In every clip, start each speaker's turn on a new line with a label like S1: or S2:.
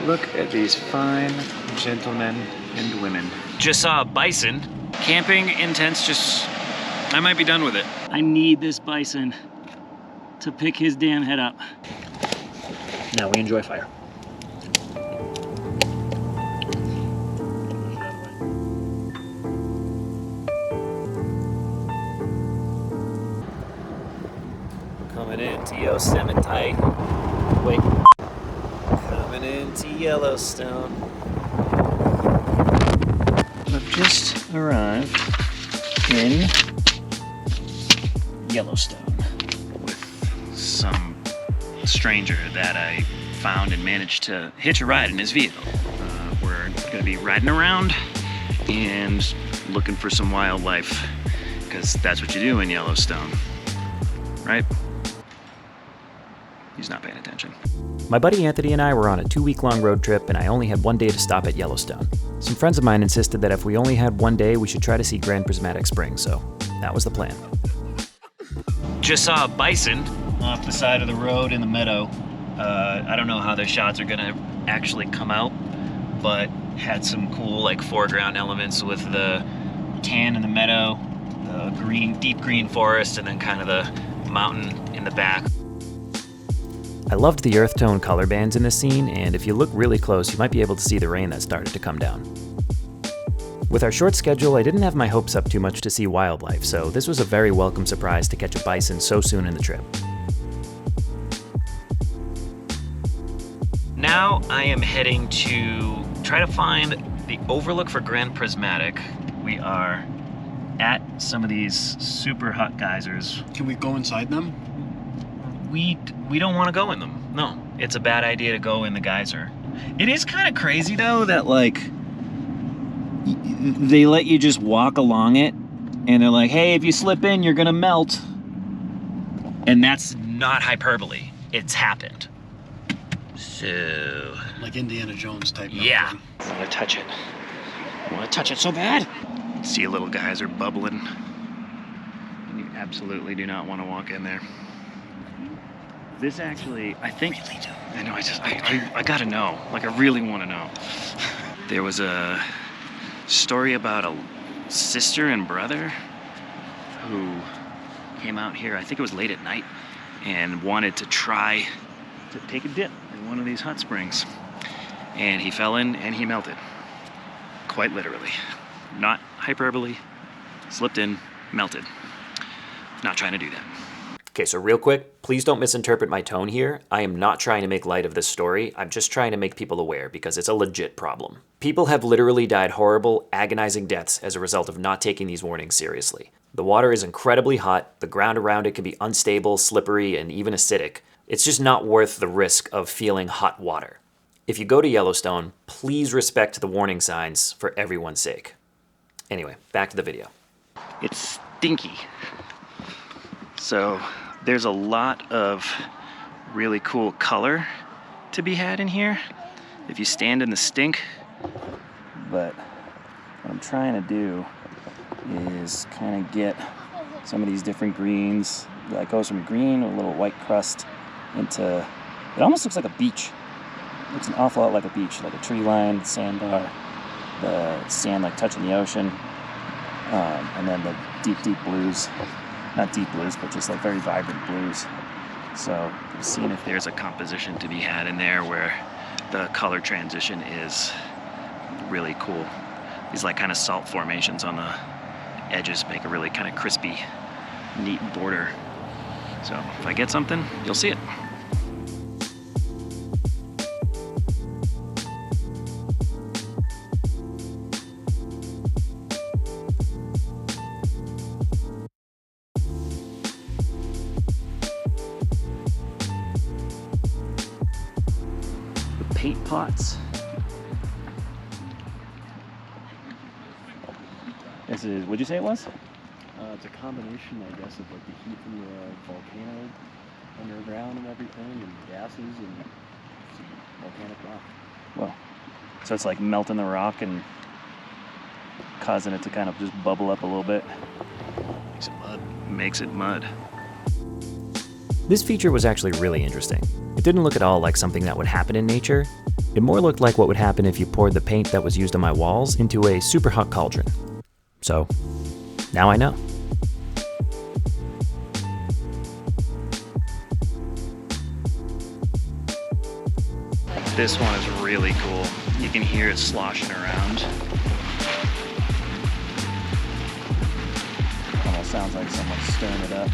S1: Look at these fine gentlemen and women. Just saw a bison. Camping intense, I might be done with it.
S2: I need this bison to pick his damn head up. Now we enjoy fire.
S1: Coming into Yosemite. Wait. Coming into Yellowstone. I've just arrived in Yellowstone with some stranger that I found and managed to hitch a ride in his vehicle. We're gonna be riding around and looking for some wildlife, because that's what you do in Yellowstone, right? He's not paying attention.
S3: My buddy Anthony and I were on a 2-week-long road trip, and I only had one day to stop at Yellowstone. Some friends of mine insisted that if we only had one day, we should try to see Grand Prismatic Springs, so that was the plan.
S1: Just saw a bison off the side of the road in the meadow. I don't know how the shots are gonna actually come out, but had some cool like foreground elements with the tan in the meadow, the green, deep green forest, and then kind of the mountain in the back.
S3: I loved the earth tone color bands in this scene, and if you look really close, you might be able to see the rain that started to come down. With our short schedule, I didn't have my hopes up too much to see wildlife, so this was a very welcome surprise to catch a bison so soon in the trip.
S1: Now I am heading to try to find the overlook for Grand Prismatic. We are at some of these super hot geysers.
S4: Can we go inside them?
S1: We don't want to go in them. No, it's a bad idea to go in the geyser. It is kind of crazy though that like they let you just walk along it and they're like, hey, if you slip in, you're gonna melt. And that's not hyperbole. It's happened. So
S4: Like Indiana Jones type.
S1: yeah.
S4: Thing.
S1: I want to touch it. I want to touch it so bad. See a little geyser bubbling. And you absolutely do not want to walk in there. This actually, I think, really do. I know, I gotta know. Like, I really want to know. There was a story about a sister and brother who came out here, I think it was late at night, and wanted to try to take a dip in one of these hot springs. And he fell in and he melted. Quite literally. Not hyperbole. Slipped in, melted. Not trying to do that.
S3: Okay, so real quick, please don't misinterpret my tone here. I am not trying to make light of this story. I'm just trying to make people aware because it's a legit problem. People have literally died horrible, agonizing deaths as a result of not taking these warnings seriously. The water is incredibly hot, the ground around it can be unstable, slippery, and even acidic. It's just not worth the risk of feeling hot water. If you go to Yellowstone, please respect the warning signs for everyone's sake. Anyway, back to the video.
S1: It's stinky. So there's a lot of really cool color to be had in here if you stand in the stink. But what I'm trying to do is kind of get some of these different greens that goes from green with a little white crust into, it almost looks like a beach. It looks an awful lot like a beach, like a tree line, sandbar, the sand like touching the ocean, and then the deep, deep blues. Not deep blues, but just like very vibrant blues. So seeing if there's a composition to be had in there where the color transition is really cool. These like kind of salt formations on the edges make a really kind of crispy, neat border. So if I get something, you'll see it. Paint pots. This is, what'd you say it was?
S4: It's a combination, I guess, of like the heat from the volcano underground and everything, and gases and some volcanic rock.
S1: Well, so it's like melting the rock and causing it to kind of just bubble up a little bit.
S4: Makes it mud.
S1: Makes it mud.
S3: This feature was actually really interesting. It didn't look at all like something that would happen in nature. It more looked like what would happen if you poured the paint that was used on my walls into a super hot cauldron. So, now I know.
S1: This one is really cool. You can hear it sloshing around.
S4: Almost sounds like someone's stirring it up.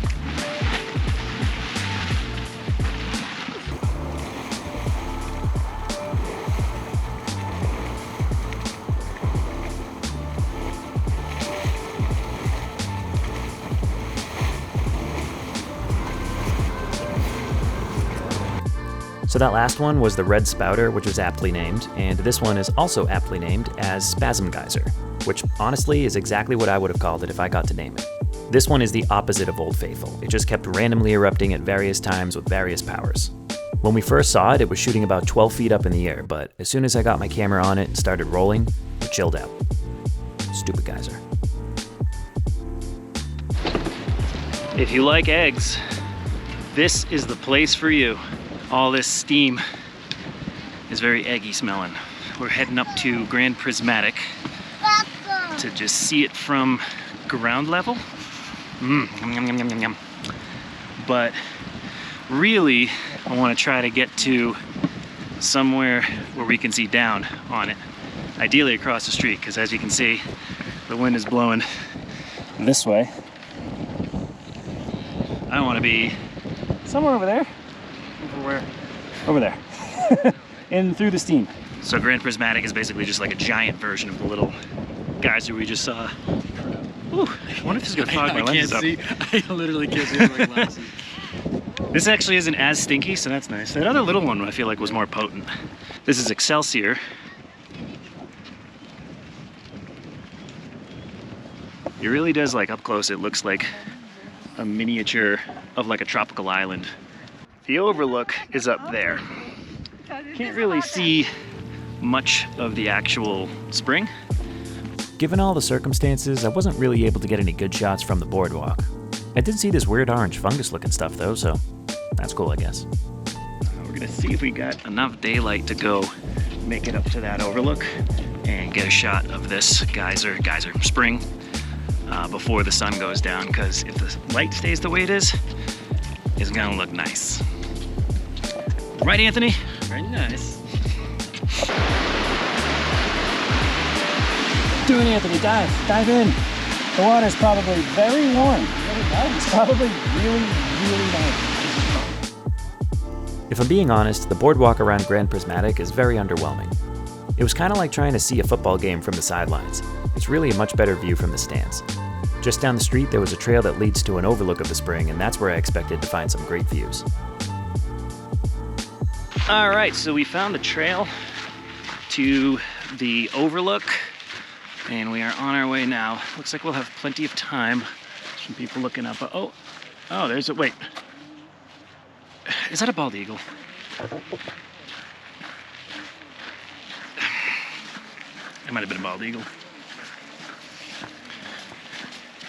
S3: So that last one was the Red Spouter, which was aptly named, and this one is also aptly named as Spasm Geyser, which honestly is exactly what I would have called it if I got to name it. This one is the opposite of Old Faithful. It just kept randomly erupting at various times with various powers. When we first saw it, it was shooting about 12 feet up in the air, but as soon as I got my camera on it and started rolling, it chilled out. Stupid geyser.
S1: If you like eggs, this is the place for you. All this steam is very eggy smelling. We're heading up to Grand Prismatic to just see it from ground level. Yum, yum, yum, yum, yum. But really, I want to try to get to somewhere where we can see down on it. Ideally across the street, because as you can see, the wind is blowing this way. I want to be somewhere over there. Over where? Over there. And through the steam. So Grand Prismatic is basically just like a giant version of the little geyser we just saw. Ooh, I wonder if this is gonna fog my lenses up.
S2: I literally can't see with my glasses.
S1: This actually isn't as stinky, so that's nice. That other little one I feel like was more potent. This is Excelsior. It really does, like up close, it looks like a miniature of like a tropical island. The overlook is up there. Can't really see much of the actual spring.
S3: Given all the circumstances, I wasn't really able to get any good shots from the boardwalk. I did see this weird orange fungus looking stuff though, so that's cool, I guess.
S1: We're gonna see if we got enough daylight to go make it up to that overlook and get a shot of this geyser spring before the sun goes down, because if the light stays the way it is, it's gonna look nice. Right, Anthony?
S2: Very nice.
S1: Do it, Anthony, dive in. The water's probably very warm. It's probably really, really nice.
S3: If I'm being honest, the boardwalk around Grand Prismatic is very underwhelming. It was kind of like trying to see a football game from the sidelines. It's really a much better view from the stands. Just down the street, there was a trail that leads to an overlook of the spring, and that's where I expected to find some great views.
S1: All right, so we found the trail to the overlook, and we are on our way now. Looks like we'll have plenty of time. Some people looking up. Oh, there's a, wait. Is that a bald eagle? It might have been a bald eagle.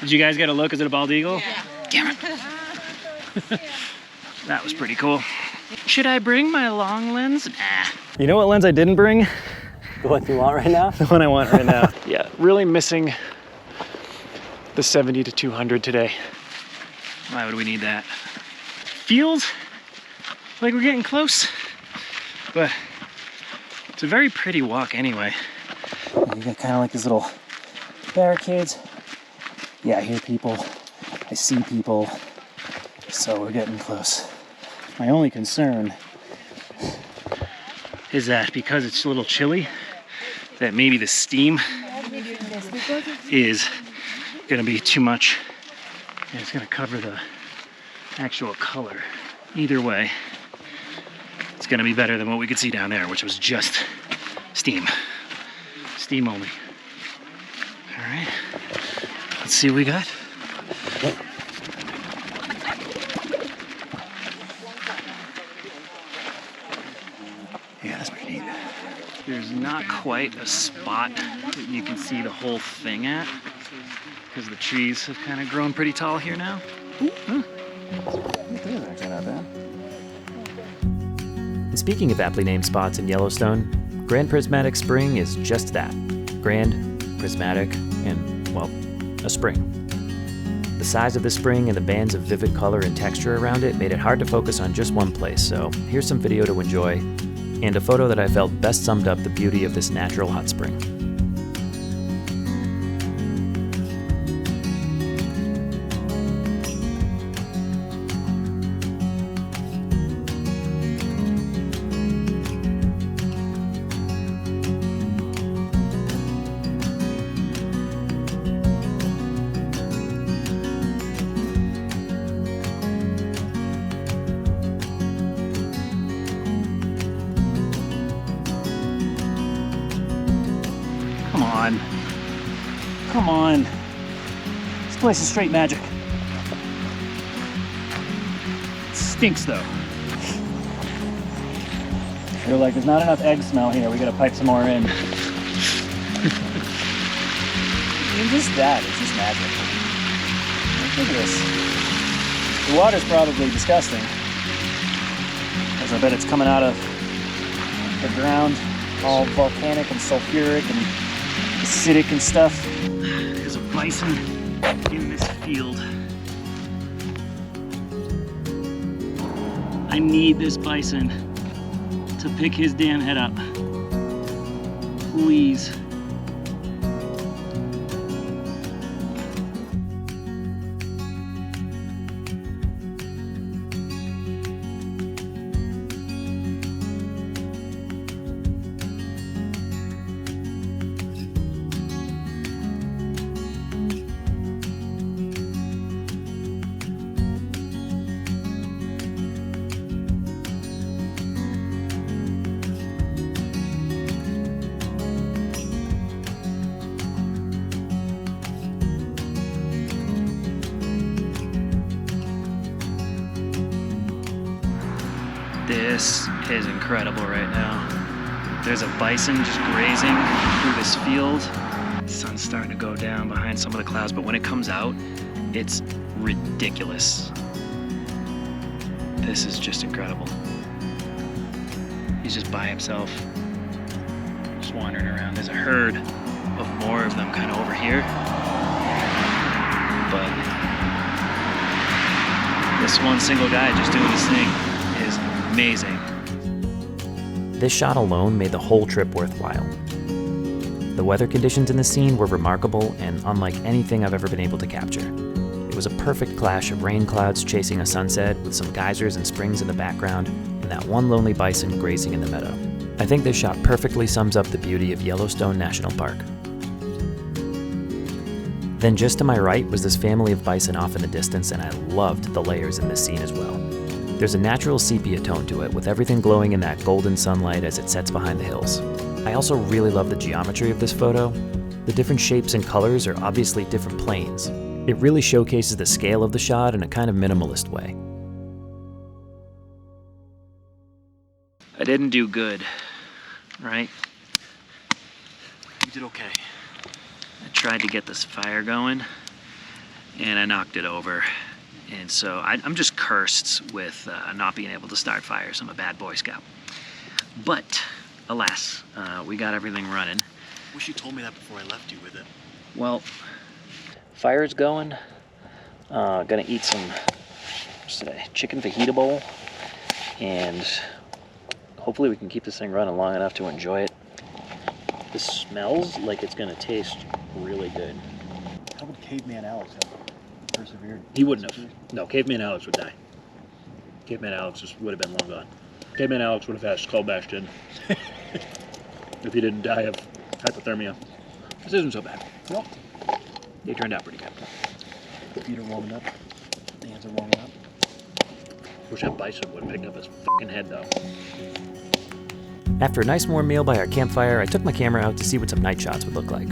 S1: Did you guys get a look? Is it a bald eagle? Yeah. Damn it. That was pretty cool. Should I bring my long lens? Nah. You know what lens I didn't bring?
S2: The one you want right now?
S1: The one I want right now. Yeah, really missing the 70 to 200 today. Why would we need that? Feels like we're getting close, but it's a very pretty walk anyway. You got kind of like these little barricades. Yeah, I hear people, I see people, so we're getting close. My only concern is that because it's a little chilly, that maybe the steam is gonna be too much and it's gonna cover the actual color. Either way, it's gonna be better than what we could see down there, which was just steam. Steam only. All right, let's see what we got. Yeah, that's pretty neat. There's not quite a spot that you can see the whole thing at, because the trees have kind of grown pretty tall here now. Ooh, huh. That is actually not bad.
S3: And speaking of aptly named spots in Yellowstone, Grand Prismatic Spring is just that. Grand, prismatic, and, well, a spring. The size of the spring and the bands of vivid color and texture around it made it hard to focus on just one place, so here's some video to enjoy, and a photo that I felt best summed up the beauty of this natural hot spring.
S2: Come on. Come on. This place is straight magic. It stinks though. Feel like there's not enough egg smell here. We gotta pipe some more in. Even just that, it's just magic. Look at this. The water's probably disgusting, because I bet it's coming out of the ground, all volcanic and sulfuric and acidic and stuff. There's a bison in this field. I need this bison to pick his damn head up. Please.
S1: This is incredible right now. There's a bison just grazing through this field. The sun's starting to go down behind some of the clouds, but when it comes out, it's ridiculous. This is just incredible. He's just by himself, just wandering around. There's a herd of more of them kind of over here, but this one single guy just doing his thing is amazing.
S3: This shot alone made the whole trip worthwhile. The weather conditions in the scene were remarkable and unlike anything I've ever been able to capture. It was a perfect clash of rain clouds chasing a sunset with some geysers and springs in the background and that one lonely bison grazing in the meadow. I think this shot perfectly sums up the beauty of Yellowstone National Park. Then just to my right was this family of bison off in the distance, and I loved the layers in this scene as well. There's a natural sepia tone to it, with everything glowing in that golden sunlight as it sets behind the hills. I also really love the geometry of this photo. The different shapes and colors are obviously different planes. It really showcases the scale of the shot in a kind of minimalist way.
S1: I didn't do good, right?
S4: You did okay.
S1: I tried to get this fire going, and I knocked it over. And so I'm just cursed with not being able to start fires. I'm a bad Boy Scout. But, alas, we got everything running.
S4: Wish you told me that before I left you with it.
S1: Well, fire's going. Gonna eat some, what's today? Chicken fajita bowl. And hopefully we can keep this thing running long enough to enjoy it. This smells like it's gonna taste really good.
S4: How would Caveman Alex have persevered?
S2: He wouldn't have. No, Caveman Alex would die. Caveman Alex would have been long gone. Caveman Alex would have had his skull bashed in if he didn't die of hypothermia. This isn't so bad.
S4: Nope.
S2: They turned out pretty good.
S4: Feet are warming up. Hands are warming up.
S2: Wish that bison would have picked up his fucking head though.
S3: After a nice warm meal by our campfire, I took my camera out to see what some night shots would look like.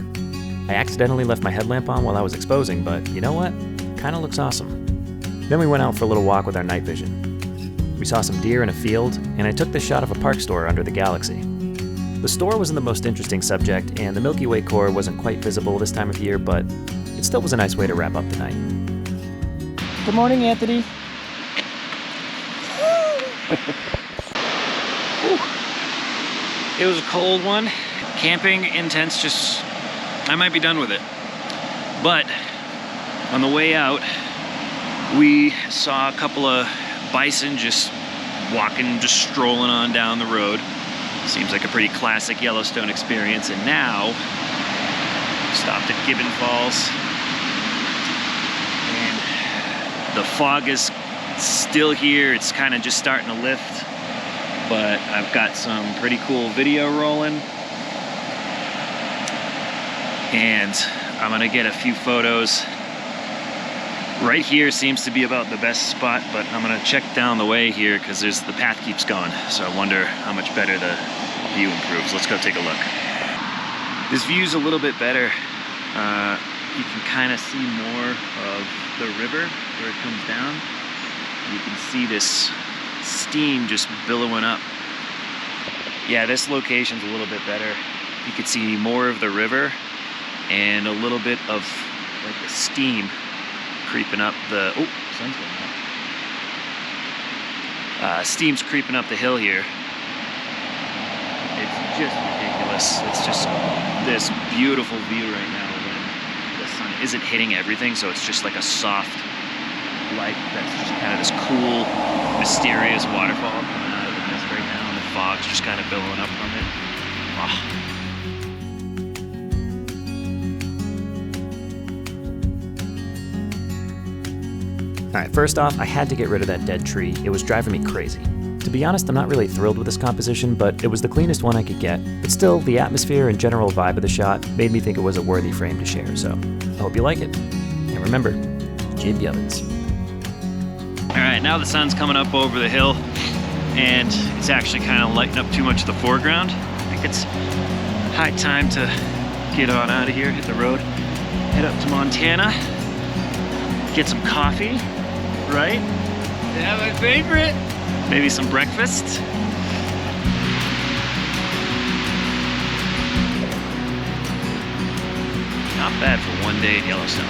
S3: I accidentally left my headlamp on while I was exposing, but you know what? Kinda looks awesome. Then we went out for a little walk with our night vision. We saw some deer in a field, and I took this shot of a park store under the galaxy. The store wasn't the most interesting subject, and the Milky Way core wasn't quite visible this time of year, but it still was a nice way to wrap up the night.
S2: Good morning, Anthony.
S1: It was a cold one. Camping in tents, just, I might be done with it. But on the way out, we saw a couple of bison just walking, just strolling on down the road. Seems like a pretty classic Yellowstone experience. And now, stopped at Gibbon Falls. And the fog is still here. It's kind of just starting to lift. But I've got some pretty cool video rolling. And I'm gonna get a few photos. Right here seems to be about the best spot, but I'm gonna check down the way here because the path keeps going. So I wonder how much better the view improves. Let's go take a look. This view's a little bit better. You can kind of see more of the river where it comes down. You can see this steam just billowing up. Yeah, this location's a little bit better. You could see more of the river and a little bit of like the steam creeping up the, oh, sun's going up. Steam's creeping up the hill here. It's just ridiculous. It's just this beautiful view right now when the sun isn't hitting everything, so it's just like a soft light that's just kind of this cool, mysterious waterfall coming out of the mist right now, and the fog's just kind of billowing up from it. Oh.
S3: Alright, first off, I had to get rid of that dead tree. It was driving me crazy. To be honest, I'm not really thrilled with this composition, but it was the cleanest one I could get. But still, the atmosphere and general vibe of the shot made me think it was a worthy frame to share, so I hope you like it. And remember, Jib Yubbins.
S1: Alright, now the sun's coming up over the hill, and it's actually kind of lighting up too much of the foreground. I think it's high time to get on out of here, hit the road, head up to Montana, get some coffee. Right? Yeah, my favorite. Maybe some breakfast. Not bad for one day at Yellowstone.